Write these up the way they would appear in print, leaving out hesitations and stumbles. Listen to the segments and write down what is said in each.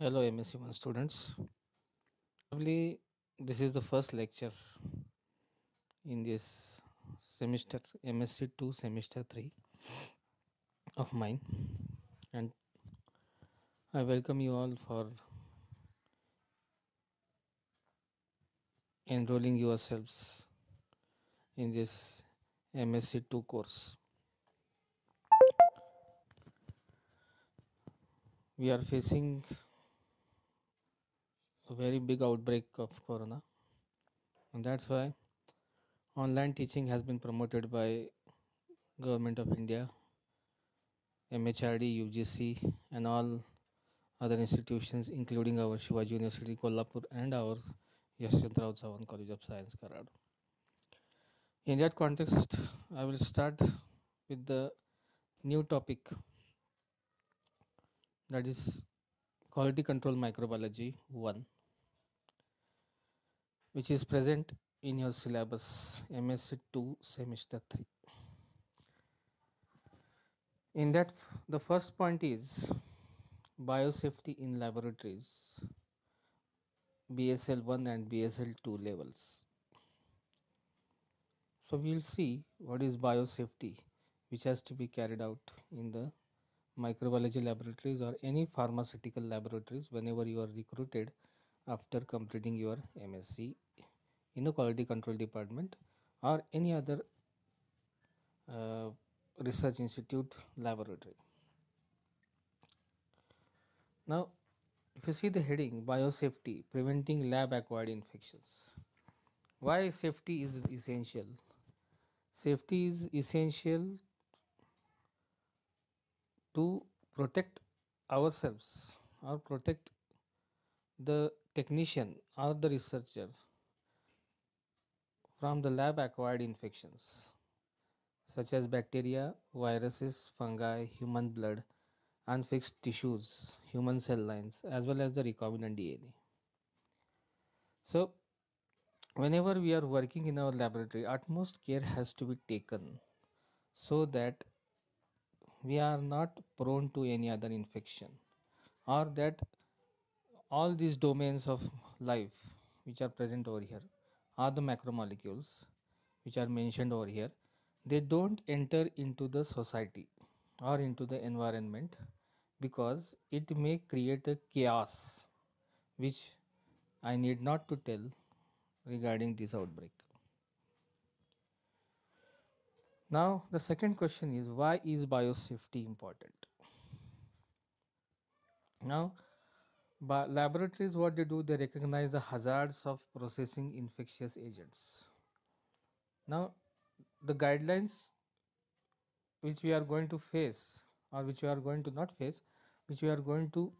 Hello MSc1 students. Probably this is the first lecture in this semester MSc2 semester 3 of mine, and I welcome you all for enrolling yourselves in this MSc2 course. We are facing a very big outbreak of corona, and that's why online teaching has been promoted by Government of India, MHRD, UGC, and all other institutions, including our Shivaji University, Kolhapur, and our Yashwantrao Chavan College of Science, Karad. In that context, I will start with the new topic, that is Quality Control Microbiology 1, which is present in your syllabus MSc 2 semester 3. In that, the first point is biosafety in laboratories, BSL 1 and BSL 2 levels. So we will see what is biosafety, which has to be carried out in the microbiology laboratories or any pharmaceutical laboratories whenever you are recruited after completing your MSc in the quality control department or any other uh, research institute laboratory. Now, if you see the heading biosafety, preventing lab acquired infections. Why safety is essential? Safety is essential to protect ourselves or protect the technician or the researcher from the lab acquired infections such as bacteria, viruses, fungi, human blood, unfixed tissues, human cell lines, as well as the recombinant DNA. So, whenever we are working in our laboratory, utmost care has to be taken so that we are not prone to any other infection, or that all these domains of life which are present over here are the macromolecules which are mentioned over here. They don't enter into the society or into the environment because it may create a chaos which I need not to tell regarding this outbreak. Now the second question is, why is biosafety important? Now laboratories, what they do, they recognize the hazards of processing infectious agents. Now the guidelines which we are going to face, or which we are going to not face, which we are going to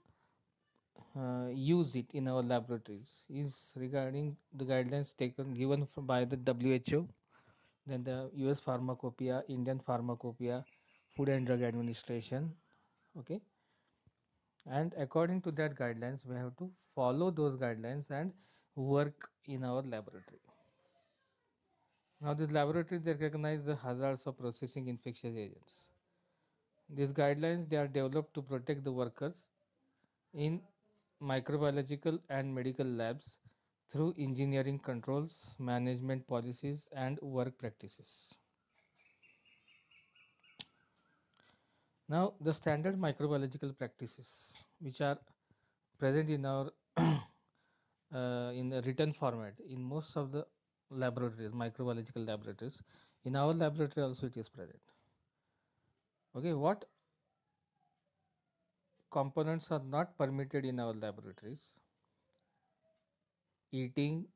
use it in our laboratories, is regarding the guidelines taken given by the WHO, then the US Pharmacopoeia, Indian Pharmacopoeia, Food and Drug Administration. Okay, and according to that guidelines we have to follow those guidelines and work in our laboratory. Now these laboratories, they recognize the hazards of processing infectious agents. These guidelines, they are developed to protect the workers in microbiological and medical labs through engineering controls, management policies, and work practices. Now, the standard microbiological practices which are present in our in the written format in most of the laboratories, microbiological laboratories. In our laboratory also it is present. Okay, what components are not permitted in our laboratories? Eating,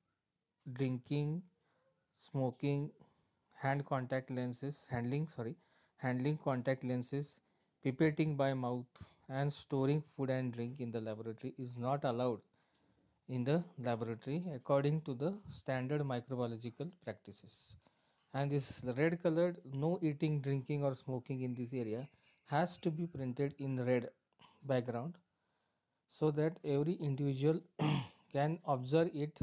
drinking, smoking, handling contact lenses, pipetting by mouth, and storing food and drink in the laboratory is not allowed in the laboratory according to the standard microbiological practices. And this red colored no eating, drinking, or smoking in this area has to be printed in red background so that every individual can observe it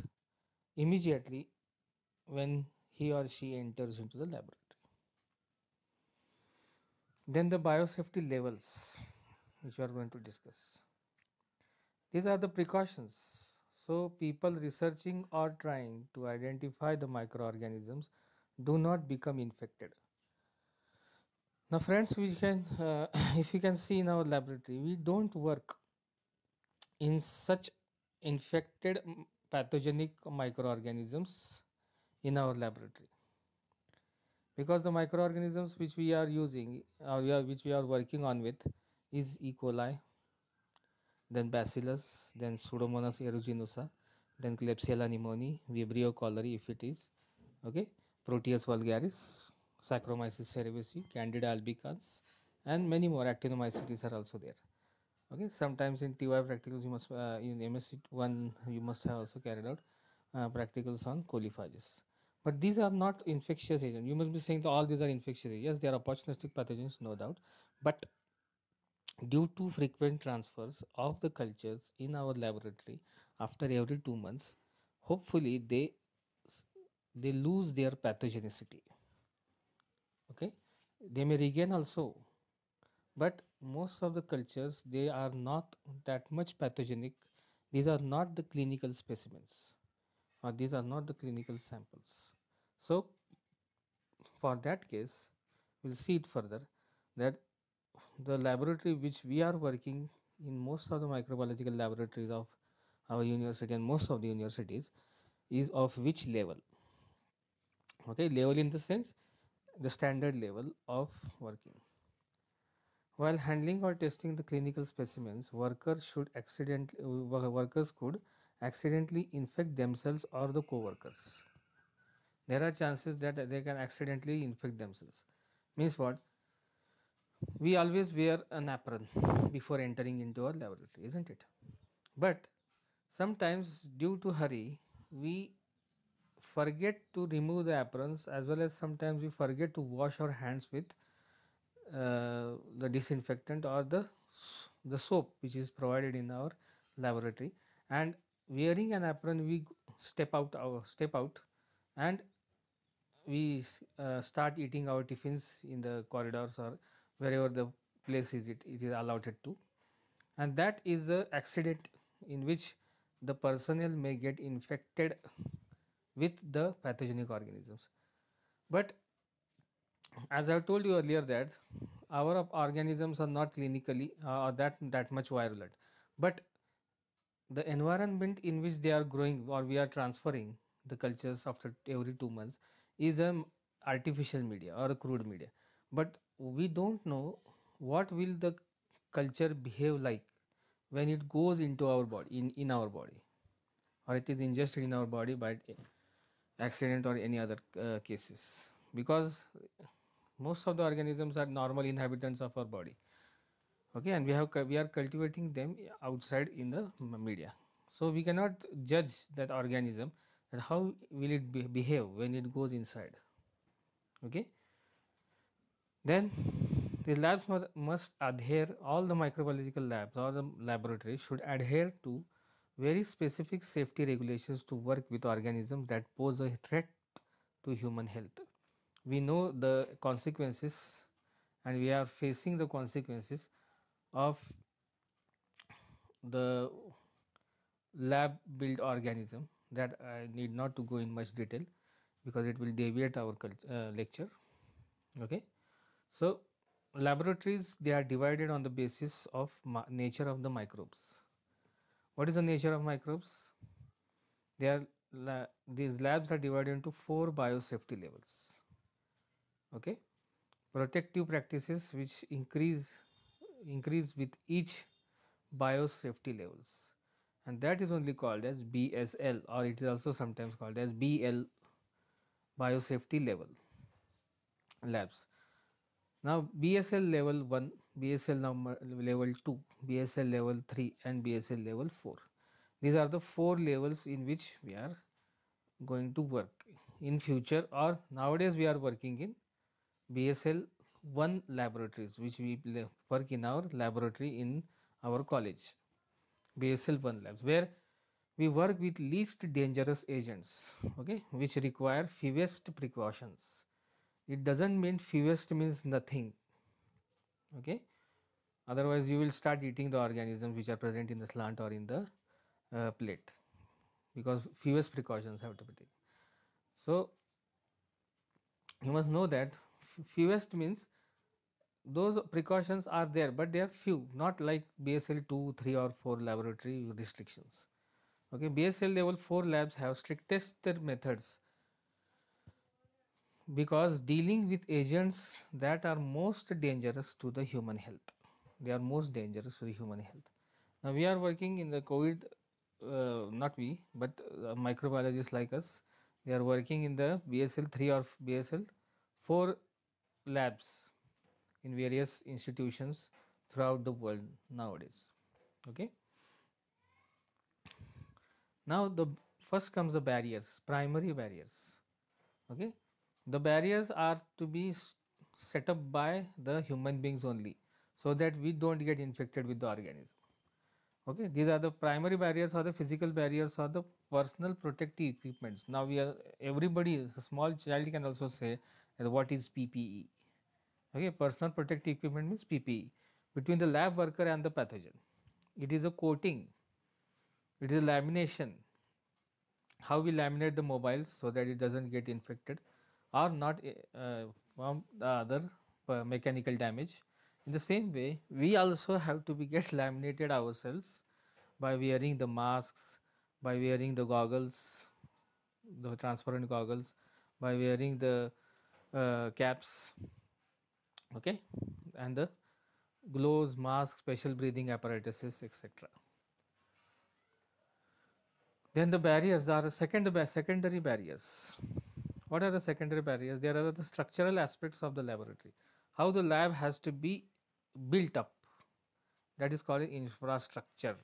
immediately when he or she enters into the laboratory. Then the biosafety levels which we are going to discuss. These are the precautions. So people researching or trying to identify the microorganisms do not become infected. Now, friends, we can, if you can see in our laboratory, we don't work in such infected pathogenic microorganisms in our laboratory, because the microorganisms which we are using, which we are working on with, is E. coli, then Bacillus, then Pseudomonas aeruginosa, then Klebsiella pneumoniae, Vibrio cholerae if it is, okay, Proteus vulgaris, Saccharomyces cerevisiae, Candida albicans, and many more. Actinomycetes are also there. Okay, sometimes in TY practicals you must in MSc one you must have also carried out practicals on coliphages. But these are not infectious agents. You must be saying that all these are infectious agents. Yes, they are opportunistic pathogens, no doubt. But due to frequent transfers of the cultures in our laboratory after every 2 months, hopefully they lose their pathogenicity. Okay, they may regain also, but most of the cultures they are not that much pathogenic. These are not the clinical specimens, or these are not the clinical samples. So for that case, we'll see it further that the laboratory which we are working in, most of the microbiological laboratories of our university and most of the universities, is of which level. Okay, level in the sense the standard level of working. While handling or testing the clinical specimens, workers could accidentally infect themselves or the co-workers. There are chances that they can accidentally infect themselves. Means what? We always wear an apron before entering into our laboratory, isn't it? But sometimes, due to hurry, we forget to remove the aprons, as well as sometimes we forget to wash our hands with the disinfectant or the soap which is provided in our laboratory. And wearing an apron, we step out, and we start eating our tiffins in the corridors or wherever the place it is allotted to, and that is the accident in which the personnel may get infected with the pathogenic organisms. But as I told you earlier that our organisms are not clinically that much virulent, but the environment in which they are growing or we are transferring the cultures after every 2 months is a artificial media or a crude media. But we don't know what will the culture behave like when it goes into our body, in our body, or it is ingested in our body by accident or any other cases, because most of the organisms are normal inhabitants of our body. Okay, and we are cultivating them outside in the media, so we cannot judge that organism and how will it behave when it goes inside. Okay, then the labs must adhere, all the microbiological labs or the laboratories should adhere to very specific safety regulations to work with organisms that pose a threat to human health. We know the consequences, and we are facing the consequences of the lab built organism, that I need not to go in much detail because it will deviate our lecture. Okay, so laboratories, they are divided on the basis of nature of the microbes. What is the nature of microbes? They are these labs are divided into 4 biosafety levels. Okay, protective practices which increase with each biosafety levels, and that is only called as BSL, or it is also sometimes called as BL, biosafety labs. Now BSL level 1, BSL level 2, BSL level 3, and BSL level 4. These are the 4 levels in which we are going to work in future, or nowadays we are working in BSL 1 laboratories, which we work in our laboratory in our college. BSL 1 labs, where we work with least dangerous agents, okay, which require fewest precautions. It doesn't mean fewest means nothing. Okay, Otherwise, you will start eating the organisms which are present in the slant or in the plate, because fewest precautions have to be taken. So, you must know that fewest means those precautions are there, but they are few, not like BSL 2, 3 or 4 laboratory restrictions. Okay, BSL level 4 labs have strictest methods because dealing with agents that are most dangerous to the human health. They are most dangerous to the human health. Now we are working in the COVID, not we, but microbiologists like us, they are working in the BSL 3 or BSL 4 labs in various institutions throughout the world nowadays. Okay. Now the first comes the barriers, primary barriers. Okay, the barriers are to be set up by the human beings only, so that we don't get infected with the organism. Okay, these are the primary barriers or the physical barriers or the personal protective equipments. Now we are, everybody, a small child can also say that what is PPE. Okay, personal protective equipment means PPE between the lab worker and the pathogen. It is a coating, it is a lamination, how we laminate the mobiles so that it doesn't get infected or not from the other mechanical damage. In the same way, we also have to be get laminated ourselves by wearing the masks, by wearing the goggles, the transparent goggles, by wearing the caps, okay, and the gloves, masks, special breathing apparatuses, etc. Then the barriers are secondary barriers. What are the secondary barriers? There are the structural aspects of the laboratory. How the lab has to be built up. That is called infrastructure.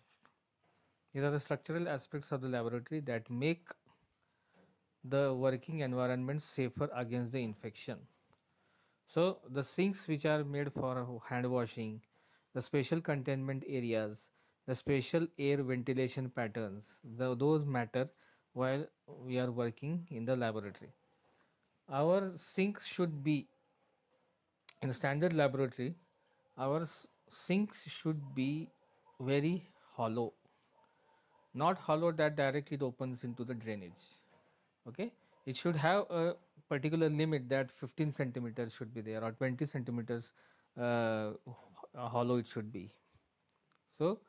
These are the structural aspects of the laboratory that make the working environment safer against the infection. So the sinks which are made for hand washing, the special containment areas, the special air ventilation patterns, those matter while we are working in the laboratory. Our sinks should be, in a standard laboratory, our sinks should be very hollow, not hollow that directly it opens into the drainage. Okay, it should have a particular limit that 15 centimeters should be there, or 20 centimeters hollow it should be. So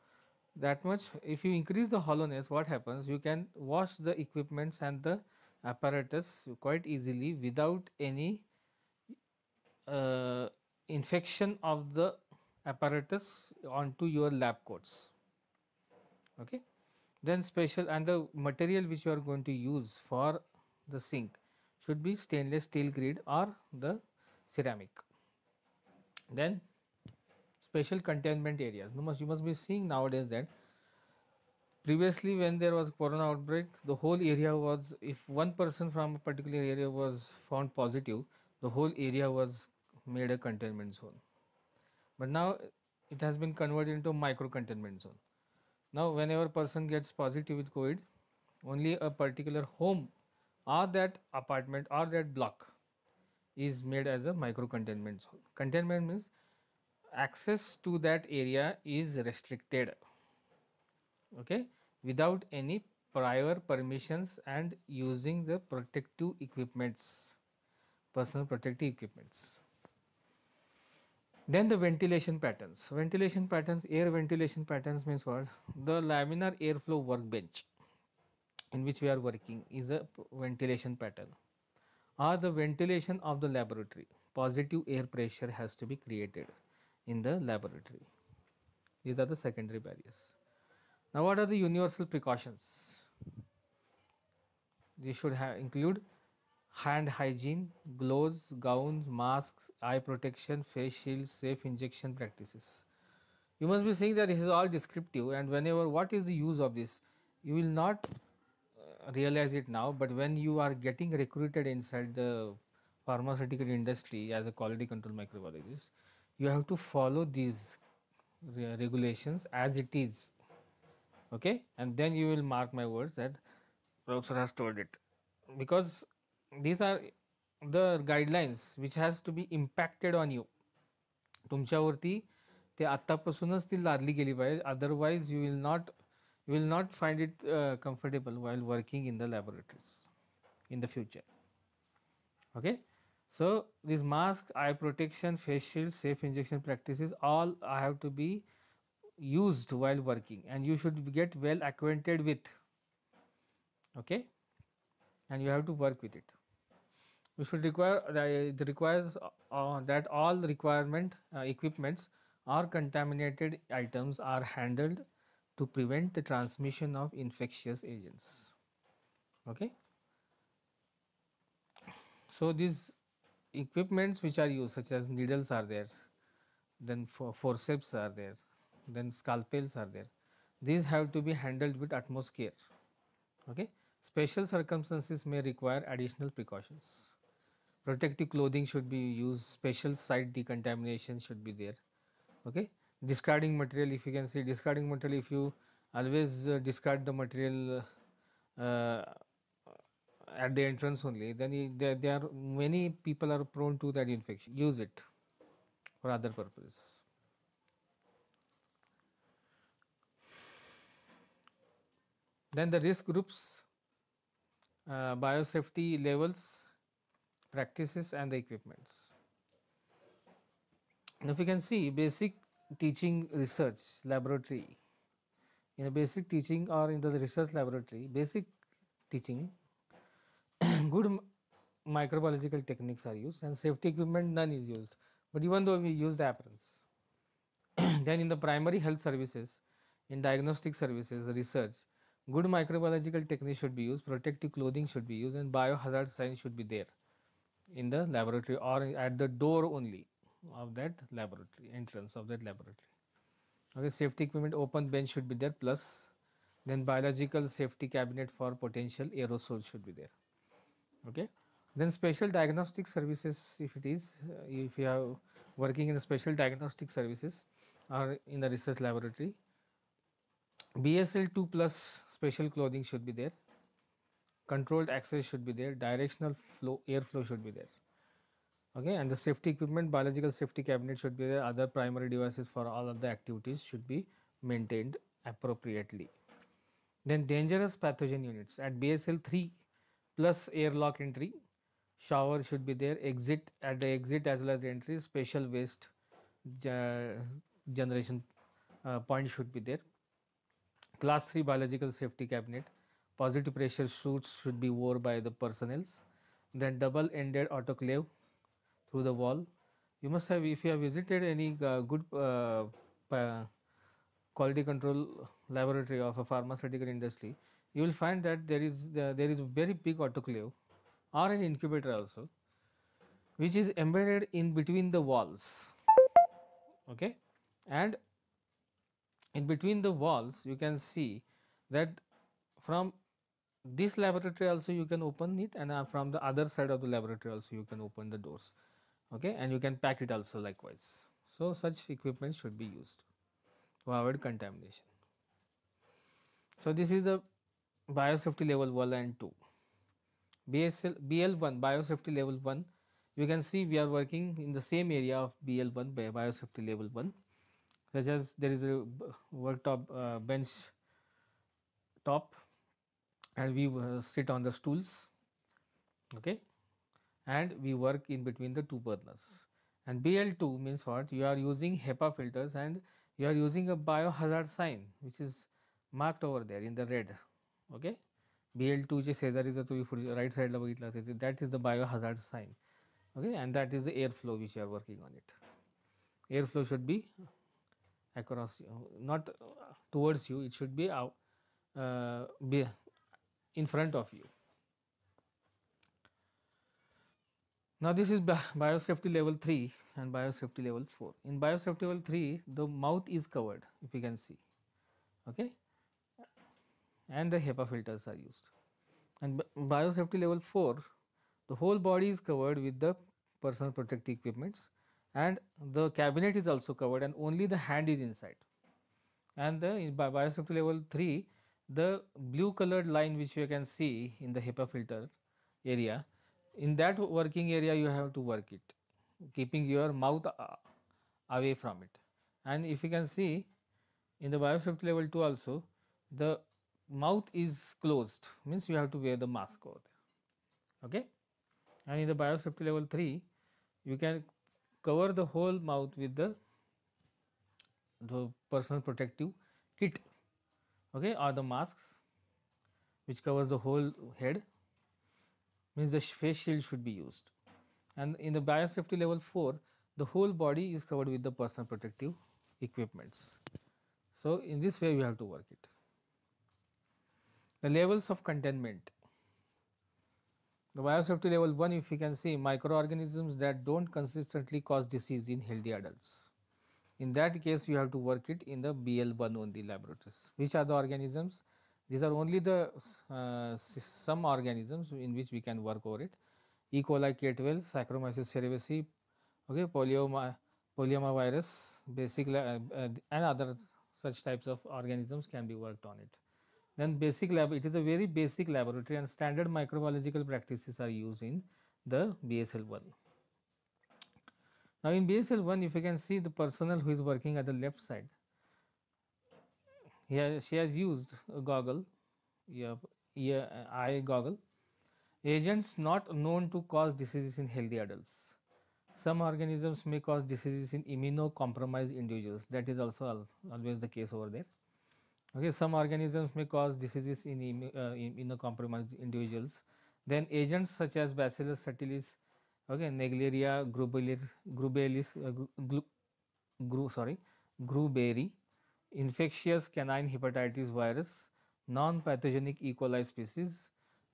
that much, if you increase the hollowness, what happens, you can wash the equipments and the apparatus quite easily without any uh, infection of the apparatus onto your lab coats. Okay, then special, and the material which you are going to use for the sink should be stainless steel grid or the ceramic. Then special containment areas. You must be seeing nowadays that previously when there was corona outbreak, the whole area was, if one person from a particular area was found positive, the whole area was made a containment zone. But now it has been converted into micro containment zone. Now whenever person gets positive with COVID, only a particular home or that apartment or that block is made as a micro containment zone. Containment means access to that area is restricted, okay, without any prior permissions and using the protective equipments, personal protective equipments. Then the ventilation patterns. Ventilation patterns, air ventilation patterns means what? The laminar airflow workbench in which we are working is a ventilation pattern, or the ventilation of the laboratory. Positive air pressure has to be created in the laboratory. These are the secondary barriers. Now, what are the universal precautions? They should include hand hygiene, gloves, gowns, masks, eye protection, face shields, safe injection practices. You must be saying that this is all descriptive, and whenever, what is the use of this? You will not realize it now, but when you are getting recruited inside the pharmaceutical industry as a quality control microbiologist, you have to follow these regulations as it is. Okay, and then you will mark my words that professor has told it, because these are the guidelines which has to be impacted on you. तुमच्यावरती ते आत्तापासूनच ती लादली गेली पाहिजे. Otherwise you will not find it comfortable while working in the laboratories in the future. Okay, so this mask, eye protection, face shields, safe injection practices, all have to be used while working, and you should get well acquainted with. Okay, and you have to work with it. You should require it requires that all requirement equipments or contaminated items are handled to prevent the transmission of infectious agents. Okay, so these equipments which are used, such as needles are there, then forceps are there, then scalpels are there. These have to be handled with utmost care. Okay, special circumstances may require additional precautions. Protective clothing should be used. Special site decontamination should be there. Okay, discarding material, if you can see discarding material, if you always discard the material at the entrance only, then there are many people are prone to that infection. Use it for other purposes. Then the risk groups, biosafety levels, practices, and the equipments. Now, if you can see basic teaching research laboratory, in a basic teaching or in the research laboratory, basic teaching, good microbiological techniques are used, and safety equipment none is used. But even though we use the aprons, then in the primary health services, in diagnostic services, research, good microbiological techniques should be used, protective clothing should be used, and biohazard signs should be there in the laboratory or at the door only of that laboratory, entrance of that laboratory. Okay, safety equipment, open bench should be there, plus then biological safety cabinet for potential aerosols should be there. Okay, then special diagnostic services, if it is, if you are working in a special diagnostic services or in the research laboratory, BSL 2 plus special clothing should be there, controlled access should be there, directional flow, airflow should be there. Okay, and the safety equipment, biological safety cabinet should be there, other primary devices for all of the activities should be maintained appropriately. Then dangerous pathogen units at BSL 3 plus airlock entry, shower should be there, exit at the exit as well as the entry, special waste generation point should be there. Class 3 biological safety cabinet, positive pressure suits should be worn by the personnels. Then double ended autoclave through the wall. You must have, if you have visited any good quality control laboratory of a pharmaceutical industry, you will find that there is a very big autoclave or an incubator also, which is embedded in between the walls. Okay, and in between the walls you can see that from this laboratory also you can open it, and from the other side of the laboratory also you can open the doors. Okay, and you can pack it also likewise. So such equipment should be used to avoid contamination. So this is the biosafety level 1 and 2. BL1 biosafety level 1, you can see we are working in the same area of BL1 biosafety level 1, such as there is a worktop bench top, and we sit on the stools. Okay, and we work in between the two burners. And BL2 means what? You are using HEPA filters and you are using a biohazard sign which is marked over there in the red. Okay, BL2 चे शेजारी जर तुम्ही right side ला बघितलं तर that is the biohazard sign. Okay, and that is the airflow which you are working on it. Airflow should be across you, not towards you, it should be out, be in front of you. Now this is biosafety level 3 and biosafety level 4. In biosafety level 3, the mouth is covered, if you can see. Okay, and the HEPA filters are used. And biosafety level 4, the whole body is covered with the personal protective equipments, and the cabinet is also covered, and only the hand is inside. And the in biosafety level 3, the blue colored line which you can see in the HEPA filter area, in that working area you have to work it, keeping your mouth away from it. And if you can see in the biosafety level 2 also, the mouth is closed, means you have to wear the mask over there. Okay. And in the biosafety level 3, you can cover the whole mouth with the personal protective kit, okay, or the masks which covers the whole head, means the face shield should be used. And in the biosafety level 4, the whole body is covered with the personal protective equipments. So in this way we have to work it. The levels of containment. The biosafety level 1, if you can see, microorganisms that don't consistently cause disease in healthy adults. In that case, you have to work it in the BL1 only laboratories. Which are the organisms? These are only the some organisms in which we can work over it. E. coli K12, Saccharomyces cerevisiae, okay, polyoma virus, and other such types of organisms can be worked on it. Then basic lab, it is a very basic laboratory, and standard microbiological practices are used in the BSL1. Now in BSL1, if you can see the personnel who is working at the left side, she has used a goggle, yeah, eye goggle. Agents not known to cause diseases in healthy adults. Some organisms may cause diseases in immunocompromised individuals. That is also always the case over there. Okay, some organisms may cause diseases in immunocompromised individuals. Then agents such as Bacillus subtilis, okay, Naegleria, Grubelis, Gruberi, infectious canine hepatitis virus, non-pathogenic E. coli species,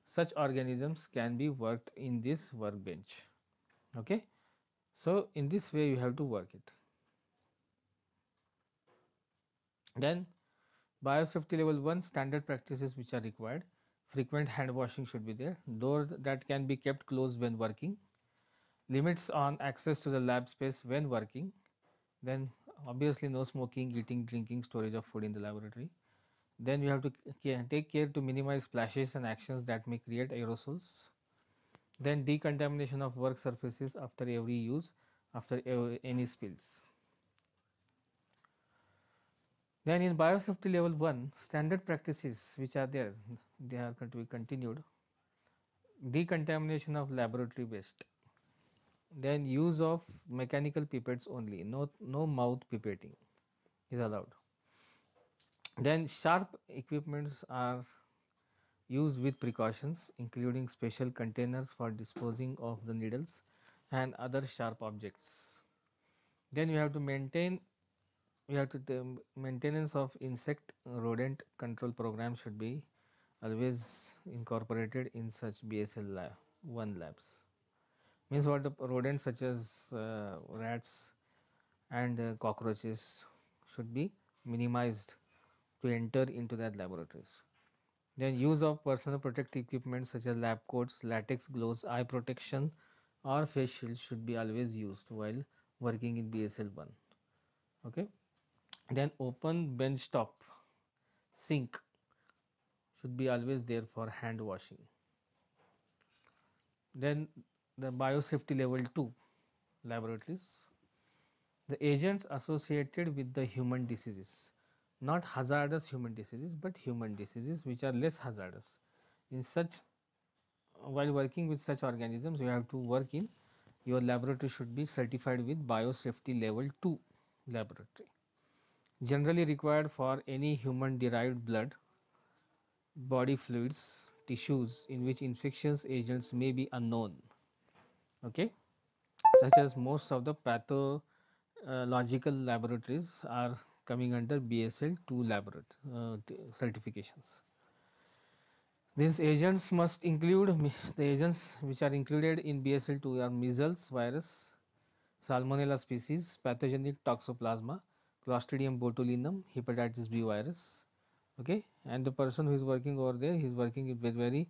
such organisms can be worked in this workbench. Okay. So, in this way you have to work it. Then biosafety level 1, standard practices which are required. Frequent hand washing should be there. Door that can be kept closed when working. Limits on access to the lab space when working. Then obviously no smoking, eating, drinking, storage of food in the laboratory. Then we have to take care to minimize splashes and actions that may create aerosols. Then decontamination of work surfaces after every use, after any spills. Then in biosafety level 1, standard practices which are there, they are going to be continued. Decontamination of laboratory waste. Then use of mechanical pipettes only, no mouth pipetting is allowed. Then sharp equipments are used with precautions, including special containers for disposing of the needles and other sharp objects. Then you have to maintenance of insect rodent control program should be always incorporated in such BSL1 labs. Means what, the rodents such as rats and cockroaches should be minimized to enter into that laboratories. Then use of personal protective equipment such as lab coats, latex gloves, eye protection or face shields should be always used while working in BSL1. Okay. Then open bench top sink should be always there for hand washing. Then the biosafety level 2 laboratories, the agents associated with the human diseases, not hazardous human diseases but human diseases which are less hazardous. In such, while working with such organisms, you have to work in your laboratory should be certified with biosafety level 2 laboratory. Generally required for any human derived blood, body fluids, tissues in which infectious agents may be unknown, okay, such as most of the pathological laboratories are coming under BSL 2 laboratory certifications. These agents must include the agents which are included in BSL 2 are measles virus, Salmonella species, pathogenic toxoplasma, Clostridium botulinum, hepatitis B virus. Okay, and the person who is working over there, he is working with very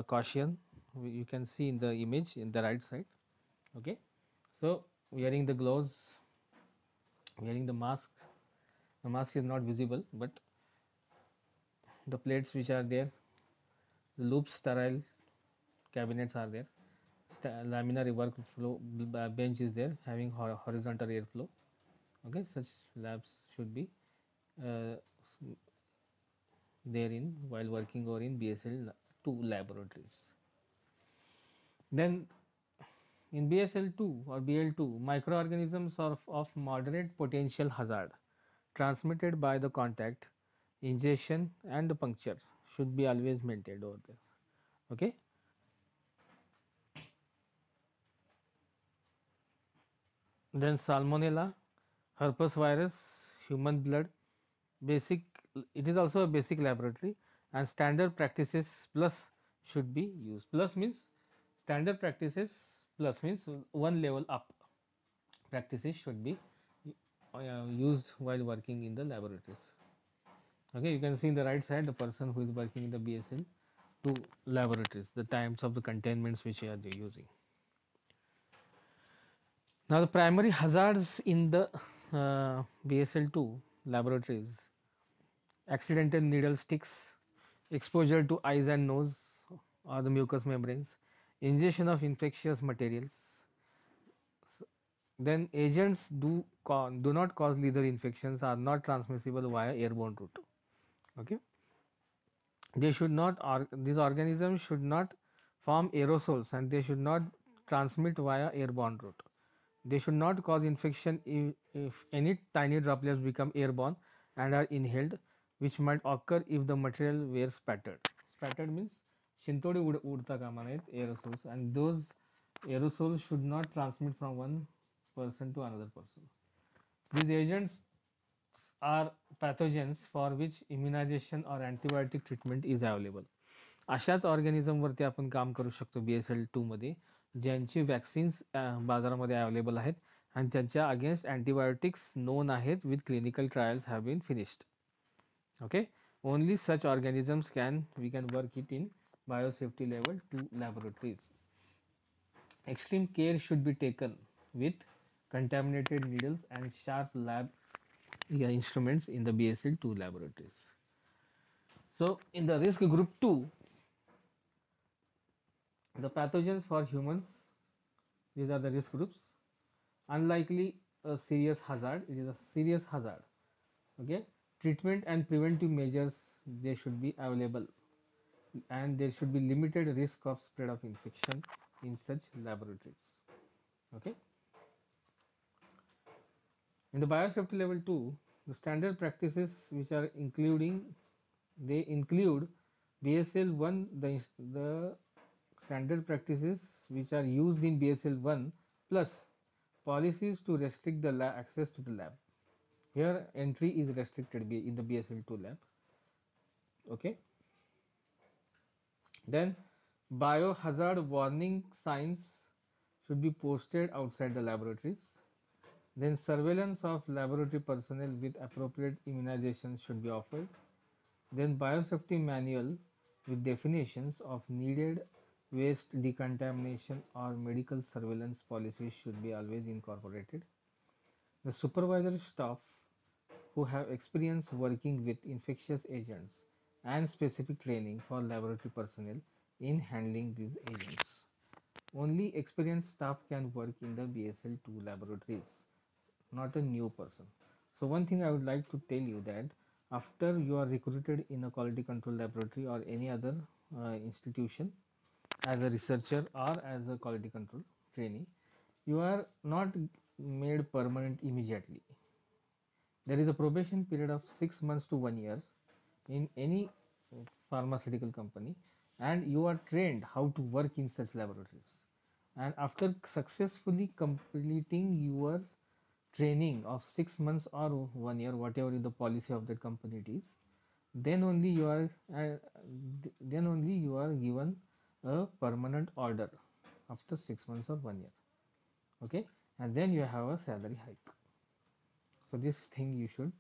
caution. You can see in the image in the right side. Okay, so wearing the gloves, wearing the mask. The mask is not visible, but the plates which are there, the loop sterile cabinets are there. Laminar work flow bench is there having horizontal airflow. Okay, such labs should be uh, there in while working or in BSL 2 laboratories. Then in BSL 2 or BL2, microorganisms are of moderate potential hazard transmitted by the contact, ingestion, and puncture should be always maintained over there. Okay. Then Salmonella, herpes virus, human blood, basic. It is also a basic laboratory, and standard practices plus should be used. Plus means standard practices plus means one level up practices should be used while working in the laboratories. Okay, you can see in the right side the person who is working in the BSL 2 laboratories, the types of the containments which are they using. Now the primary hazards in the BSL 2 laboratories: accidental needle sticks, exposure to eyes and nose or the mucous membranes, ingestion of infectious materials. Then agents do not cause lethal infections, are not transmissible via airborne route. Okay, they should not these organisms should not form aerosols, and they should not transmit via airborne route. They should not cause infection if any tiny droplets become airborne and are inhaled, which might occur if the material were spattered. Spattered means shintodi udta kama nayet aerosols, and those aerosols should not transmit from one person to another person. These agents are pathogens for which immunization or antibiotic treatment is available. अशाच ऑर्गॅनिझमवरती आपण काम करू शकतो BSL 2 मध्ये, ज्यांची vaccines बाजारामध्ये available आहेत आणि त्यांच्या अगेन्स्ट अँटीबायोटिक्स नोन आहेत with clinical trials have been finished. Okay, only such organisms we can work it in biosafety level 2 laboratories. Extreme care should be taken with contaminated needles and sharp lab instruments in the BSL 2 laboratories. So in the risk group 2, the pathogens for humans, these are the risk groups. Unlikely a serious hazard, it is a serious hazard. Okay, treatment and preventive measures, they should be available, and there should be limited risk of spread of infection in such laboratories. Okay, in the biosafety level 2, the standard practices which are including, they include BSL 1, the standard practices which are used in BSL 1 plus policies to restrict the access to the lab. Here entry is restricted in the BSL 2 lab. Okay, then biohazard warning signs should be posted outside the laboratories. Then surveillance of laboratory personnel with appropriate immunizations should be offered. Then biosafety manual with definitions of needed waste decontamination or medical surveillance policies should be always incorporated. The supervisory staff who have experience working with infectious agents and specific training for laboratory personnel in handling these agents. Only experienced staff can work in the BSL 2 laboratories, not a new person. So one thing I would like to tell you that after you are recruited in a quality control laboratory or any other institution as a researcher or as a quality control trainee, you are not made permanent immediately. There is a probation period of 6 months to 1 year in any pharmaceutical company, and you are trained how to work in such laboratories. And after successfully completing your training of 6 months or 1 year, whatever is the policy of that company it is, then only you are given a permanent order after 6 months or 1 year. Okay, and then you have a salary hike. So this thing you should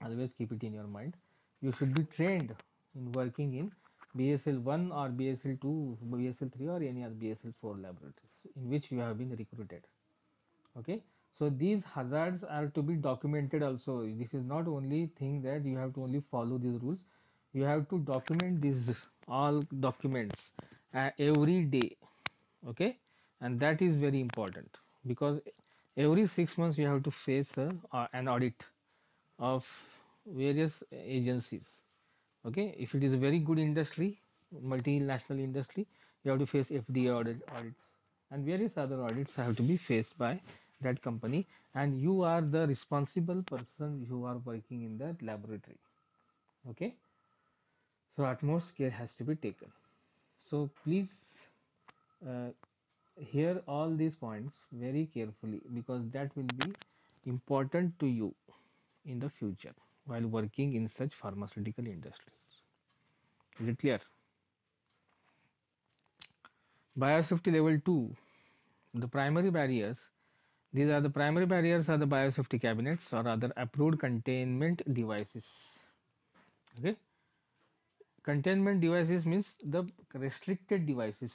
always keep it in your mind. You should be trained in working in BSL 1 or BSL 2, BSL 3 or any other BSL 4 laboratories in which you have been recruited. Okay, so these hazards are to be documented also. This is not only thing that you have to only follow these rules, you have to document these all documents every day. Okay, and that is very important because Every 6 months you have to face an audit of various agencies. Okay, if it is a very good industry, multinational industry, you have to face FDA audits, and various other audits have to be faced by that company, and you are the responsible person who are working in that laboratory. Okay, so utmost care has to be taken. So please uh, hear all these points very carefully, because that will be important to you in the future while working in such pharmaceutical industries. Is it clear? Biosafety level 2, the primary barriers. These are the primary barriers are the biosafety cabinets or other approved containment devices. Okay, containment devices means the restricted devices.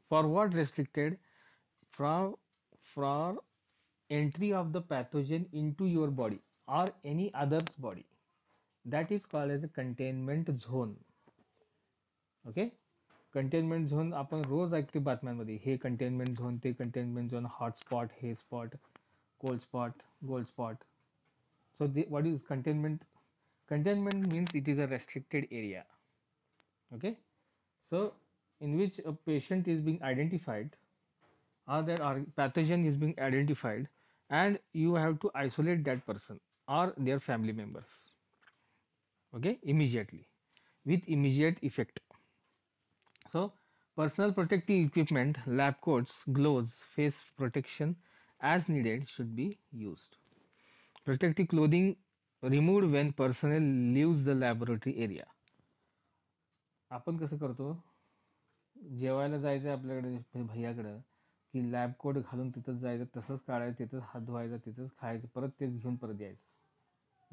For what restricted? For for entry of the pathogen into your body or any other's body. That is called as a containment zone. Okay, containment zone आपण रोज ऐकतो बातम्यांमध्ये, हे containment zone, ते containment zone, hotspot, हे spot, cold spot, gold spot. So what is containment? Containment means it is a restricted area. Okay, so in which a patient is being identified or that pathogen is being identified, and you have to isolate that person or their family members. Okay, immediately, with immediate effect. So, personal protective equipment, lab coats, gloves, face protection as needed should be used. Protective clothing removed when personnel leaves the laboratory area. आपण कसं करतो, जेवायला जायचं आपल्याकडे भैयाकडं, की lab coat घालून तिथंच जायचं, तसंच काढायचं, तिथंच हात धुवायचा, तिथंच खायचं, परत तेच घेऊन परत यायचं.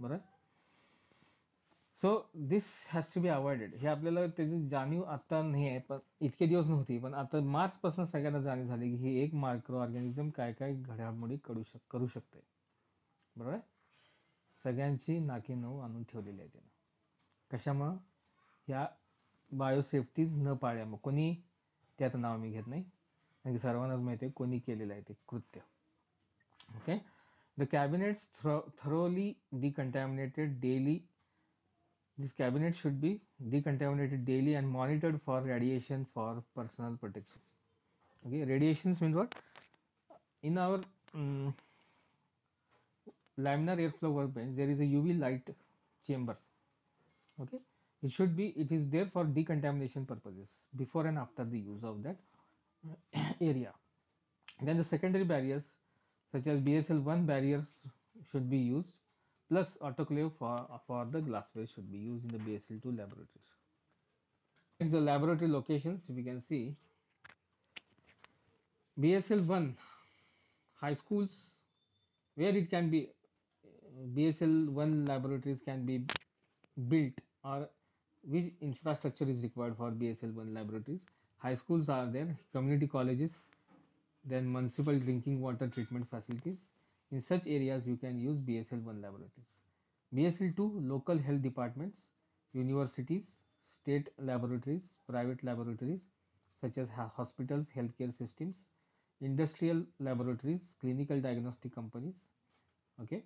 बरं. So this has to be avoided. हे आपल्याला त्याची जाणीव आता नाही आहे, पण इतके दिवस नव्हती, पण आता मार्चपासून सगळ्यांना जाणीव झाली की हे एक मायक्रो ऑर्गॅनिझम काय काय घडामोडी करू शकते. बरोबर आहे. सगळ्यांची नाकी नऊ आणून ठेवलेली आहे त्यानं. कशामुळं? या बायोसेफ्टीज न पाळल्यामुळे. कोणी, त्यात नाव मी घेत नाही, कारण की सर्वांनाच माहिती आहे कोणी केलेलं आहे ते कृत्य. Okay, the cabinets thoroughly decontaminated daily. This cabinet should be decontaminated daily and monitored for radiation for personal protection. Okay, radiations mean what? In our laminar airflow workbench, there is a UV light chamber. Okay, it is there for decontamination purposes before and after the use of that area. Then the secondary barriers such as BSL-1 barriers should be used, plus autoclave for the glassware should be used in the BSL-2 laboratories. Next, the laboratory locations. We can see BSL-1 high schools, where it can be, BSL-1 laboratories can be built, or which infrastructure is required for BSL-1 laboratories. High schools are there, community colleges, then municipal drinking water treatment facilities. In such areas, you can use BSL-1 laboratories. BSL-2 local health departments, universities, state laboratories, private laboratories such as hospitals, healthcare systems, industrial laboratories, clinical diagnostic companies. Okay,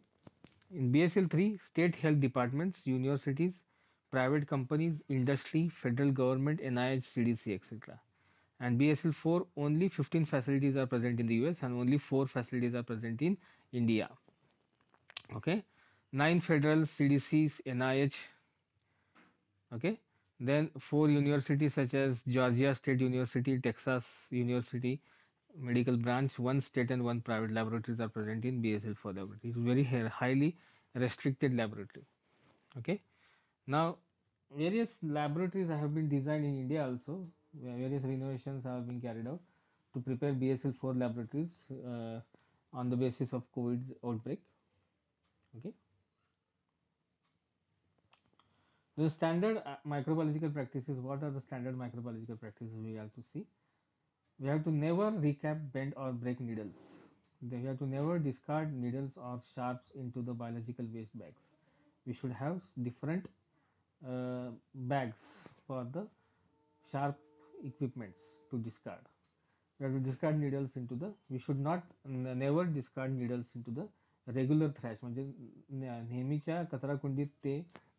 in BSL-3 state health departments, universities, private companies, industry, federal government, NIH, CDC, etc. And BSL-4 only 15 facilities are present in the US and only 4 facilities are present in India. Okay, 9 federal CDCs, NIH. Okay, then 4 universities such as Georgia State University, Texas University medical branch, 1 state and 1 private laboratories are present in BSL-4 laboratory. It's very highly restricted laboratory. Okay, now various laboratories have been designed in India also, where various renovations have been carried out to prepare BSL-4 laboratories on the basis of COVID outbreak. Okay, the standard microbiological practices. What are the standard microbiological practices we have to see? We have to never recap, bend or break needles. We have to never discard needles or sharps into the biological waste bags. We should have different bags for the sharp equipments to discard. We have to discard needles into the, we should not never discard needles into the regular trash म्हणजे नेहमीच्या कचरा कुंडीत ते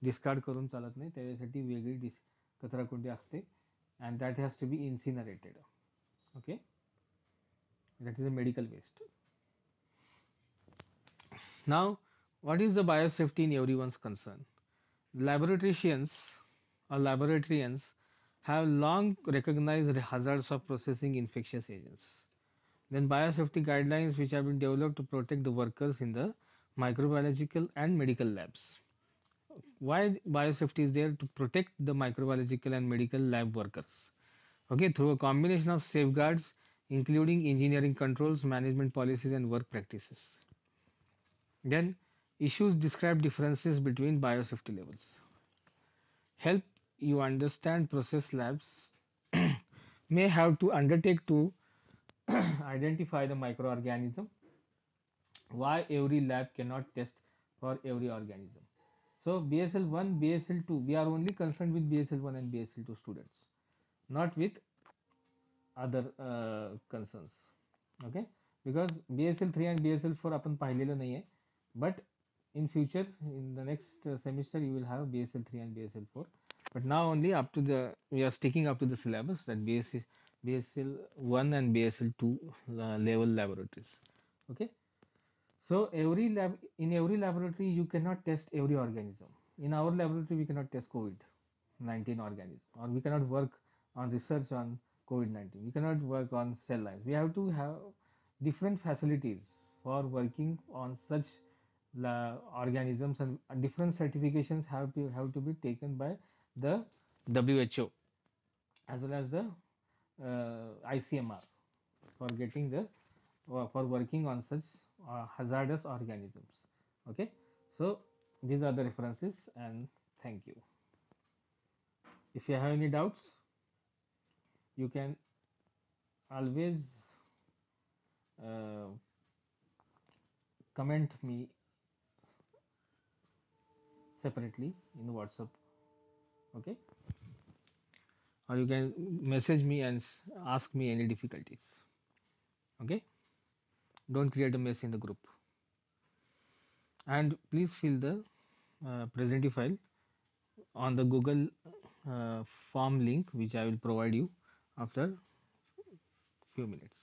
discard करून चालत नाही, त्याच्यासाठी वेगळी कचरा कुंडी असते, and that has to be incinerated. Okay, that is a medical waste. Now, what is the biosafety in everyone's concern? Laboratorians or laboratorians have long recognized the hazards of processing infectious agents. Then biosafety guidelines which have been developed to protect the workers in the microbiological and medical labs. Why biosafety is there? To protect the microbiological and medical lab workers. Okay, through a combination of safeguards including engineering controls, management policies and work practices. Then issues describe differences between biosafety levels. Help you understand process labs may have to undertake to identify the microorganism. Why every lab cannot test for every organism. So BSL 1, BSL 2, we are only concerned with BSL 1 and BSL 2 students, not with other concerns. Okay, because BSL 3 and BSL 4 आपण पाहिलेलं नाही आहे, but in future in the next semester you will have BSL 3 and BSL 4, but now only up to the, we are sticking up to the syllabus that BSL 1 and BSL 2 level laboratories. Okay, so every laboratory you cannot test every organism. In our laboratory we cannot test COVID-19 organism, or we cannot work on research on COVID-19. We cannot work on cell lines. We have to have different facilities for working on such organisms, and different certifications have to be taken by the WHO as well as the ICMR for getting the for working on such hazardous organisms. Okay, so these are the references, and thank you. If you have any doubts, you can always uh, comment me separately in WhatsApp. Okay, or you can message me and ask me any difficulties. Okay, don't create a mess in the group, and please fill the presentity file on the Google form link which I will provide you after few minutes.